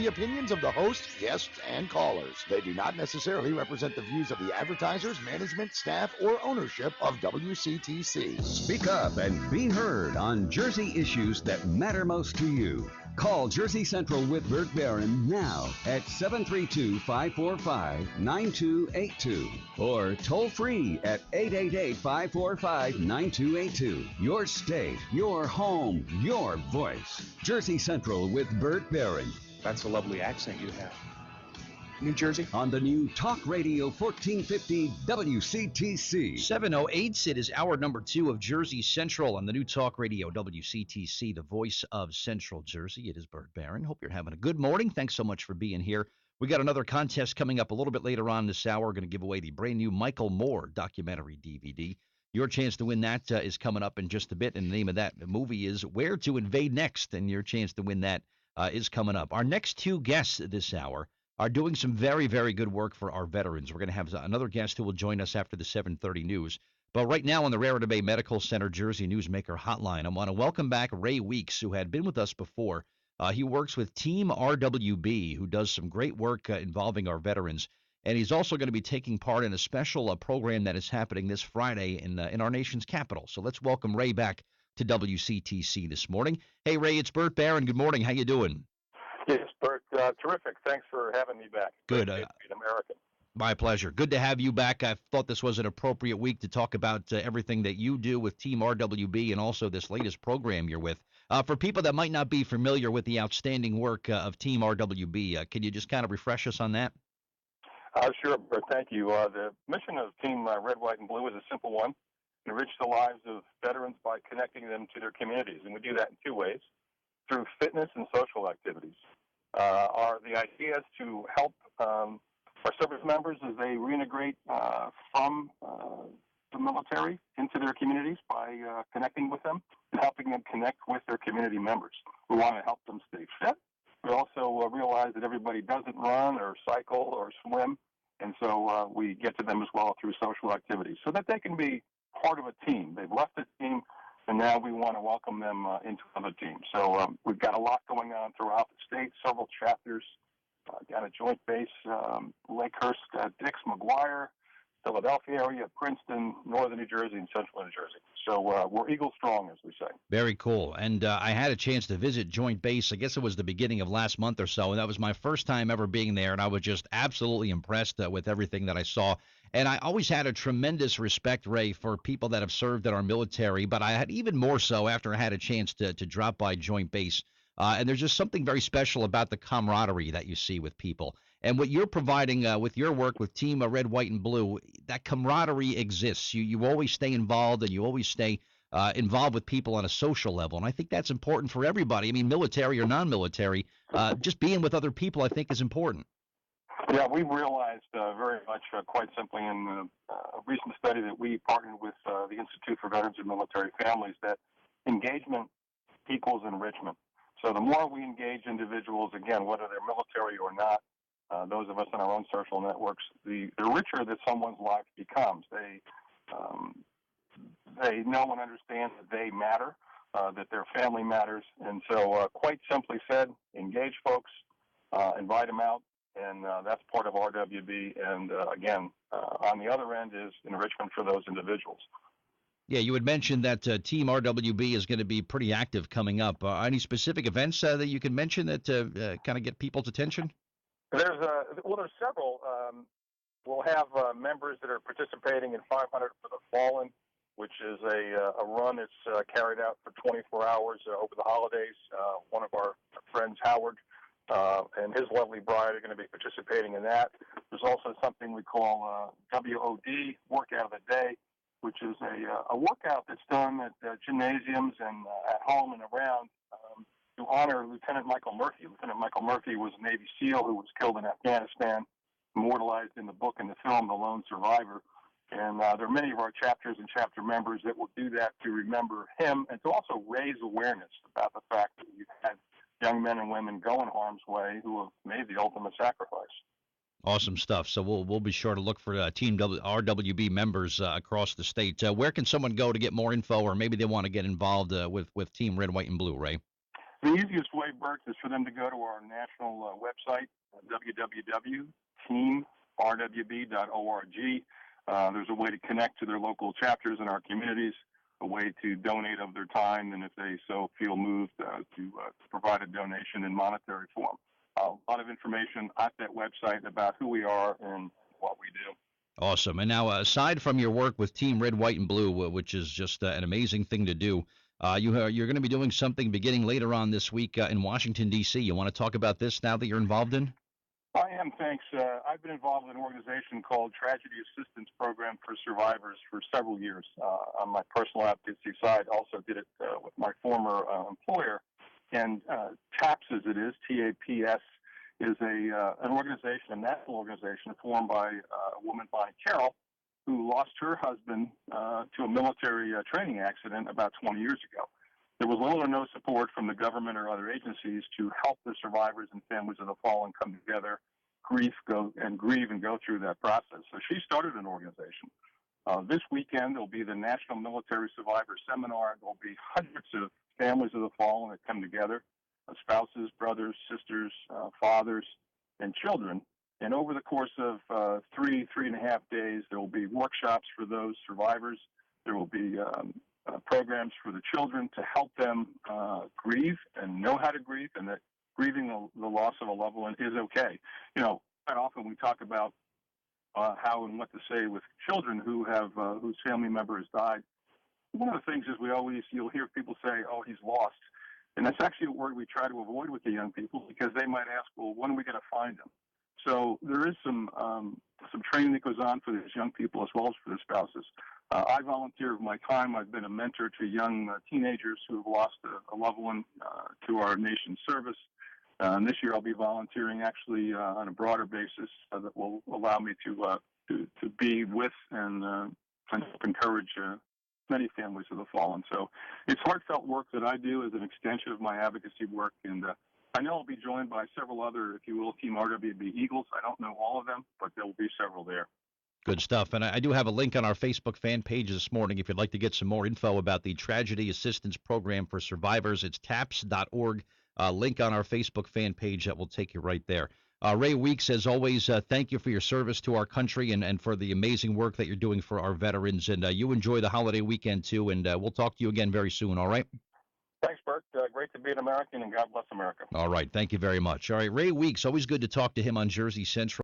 the opinions of the host, guests, and callers. They do not necessarily represent the views of the advertisers, management, staff, or ownership of WCTC. Speak up and be heard on Jersey issues that matter most to you. Call Jersey Central with Bert Barron now at 732-545-9282 or toll free at 888-545-9282. Your state, your home, your voice. Jersey Central with Bert Barron. That's a lovely accent you have. New Jersey? On the new Talk Radio 1450 WCTC. 7:08. It is hour number 2 of Jersey Central on the new Talk Radio WCTC, the voice of Central Jersey. It is Bert Barron. Hope you're having a good morning. Thanks so much for being here. We got another contest coming up a little bit later on this hour. We're going to give away the brand new Michael Moore documentary DVD. Your chance to win that is coming up in just a bit. And the name of that movie is Where to Invade Next. And your chance to win that is coming up. Our next two guests this hour are doing some very, very good work for our veterans. We're going to have another guest who will join us after the 7:30 news. But right now on the RWB Medical Center Jersey Newsmaker Hotline, I want to welcome back Ray Weeks, who had been with us before. He works with Team RWB, who does some great work involving our veterans. And he's also going to be taking part in a special program that is happening this Friday in our nation's capital. So let's welcome Ray back to WCTC this morning. Hey, Ray, it's Bert Barron. Good morning. How you doing? Yes, Bert. Terrific. Thanks for having me back. Good. Great to be an American. My pleasure. Good to have you back. I thought this was an appropriate week to talk about everything that you do with Team RWB and also this latest program you're with. For people that might not be familiar with the outstanding work of Team RWB, can you just kind of refresh us on that? Sure, Bert. Thank you. The mission of Team Red, White, and Blue is a simple one: enrich the lives of veterans by connecting them to their communities. And we do that in two ways: through fitness and social activities. The idea is to help our service members as they reintegrate from the military into their communities by connecting with them and helping them connect with their community members. We want to help them stay fit. We also realize that everybody doesn't run or cycle or swim, and so we get to them as well through social activities so that they can be part of a team. They've left the team, and now we want to welcome them into another team. So we've got a lot going on throughout the state, several chapters down at Joint Base, Lakehurst, Dix, McGuire, Philadelphia area, Princeton, northern New Jersey, and central New Jersey. So we're Eagle strong, as we say. Very cool. And I had a chance to visit Joint Base. I guess it was the beginning of last month or so, and that was my first time ever being there, and I was just absolutely impressed with everything that I saw. And I always had a tremendous respect, Ray, for people that have served in our military, but I had even more so after I had a chance to drop by Joint Base. And there's just something very special about the camaraderie that you see with people. And what you're providing with your work with Team Red, White, and Blue, that camaraderie exists. You always stay involved, and you always stay involved with people on a social level. And I think that's important for everybody. I mean, military or non-military, just being with other people, I think, is important. Yeah, we realized very much, quite simply, in a recent study that we partnered with the Institute for Veterans and Military Families, that engagement equals enrichment. So the more we engage individuals, again, whether they're military or not, those of us in our own social networks, the richer that someone's life becomes. They know and understand that they matter, that their family matters. And so quite simply said, engage folks, invite them out, and that's part of RWB. And again, on the other end is enrichment for those individuals. Yeah, you had mentioned that Team RWB is going to be pretty active coming up. Any specific events that you can mention that kind of get people's attention? There's several. We'll have members that are participating in 500 for the Fallen, which is a run that's carried out for 24 hours over the holidays. One of our friends, Howard, and his lovely bride are going to be participating in that. There's also something we call WOD, Workout of the Day, which is a workout that's done at gymnasiums and at home and around to honor Lieutenant Michael Murphy. Lieutenant Michael Murphy was a Navy SEAL who was killed in Afghanistan, immortalized in the book and the film, The Lone Survivor. And there are many of our chapters and chapter members that will do that to remember him and to also raise awareness about the fact that you've had young men and women go in harm's way who have made the ultimate sacrifice. Awesome stuff. So we'll be sure to look for Team RWB members across the state. Where can someone go to get more info, or maybe they want to get involved with Team Red, White, and Blue, Ray? The easiest way, Bert, is for them to go to our national website, www.teamrwb.org. There's a way to connect to their local chapters in our communities, a way to donate of their time, and if they so feel moved, to provide a donation in monetary form. A lot of information at that website about who we are and what we do. Awesome. And now, aside from your work with Team Red, White, and Blue, which is just an amazing thing to do, you're going to be doing something beginning later on this week in Washington, D.C. You want to talk about this now that you're involved in? I am, thanks. I've been involved in an organization called Tragedy Assistance Program for Survivors for several years. On my personal advocacy side, also did it with my former employer. And TAPS, as it is, TAPS, is an organization, a national organization formed by a woman, Bonnie Carroll, who lost her husband to a military training accident about 20 years ago. There was little or no support from the government or other agencies to help the survivors and families of the fallen come together, grieve and go through that process. So she started an organization. This weekend, there'll be the National Military Survivor Seminar. There'll be hundreds of families of the fallen that come together, spouses, brothers, sisters, fathers, and children. And over the course of 3.5 days, there will be workshops for those survivors. There will be programs for the children to help them grieve and know how to grieve, and that grieving the loss of a loved one is okay. You know, quite often we talk about how and what to say with children who have whose family member has died. One of the things is you'll hear people say, "Oh, he's lost," and that's actually a word we try to avoid with the young people because they might ask, "Well, when are we going to find him?" So there is some training that goes on for these young people as well as for the spouses. I volunteer my time. I've been a mentor to young teenagers who have lost a loved one to our nation's service. And this year I'll be volunteering actually on a broader basis that will allow me to be with and encourage many families of the fallen. So it's heartfelt work that I do as an extension of my advocacy work, and I know I'll be joined by several other, if you will, Team RWB Eagles. I don't know all of them, but there will be several there. Good stuff. And I do have a link on our Facebook fan page this morning if you'd like to get some more info about the Tragedy Assistance Program for Survivors. It's taps.org. Link on our Facebook fan page that will take you right there. Ray Weeks, as always, thank you for your service to our country and for the amazing work that you're doing for our veterans. And you enjoy the holiday weekend, too, and we'll talk to you again very soon, all right? Thanks, Bert. Great to be an American, and God bless America. All right. Thank you very much. All right, Ray Weeks, always good to talk to him on Jersey Central.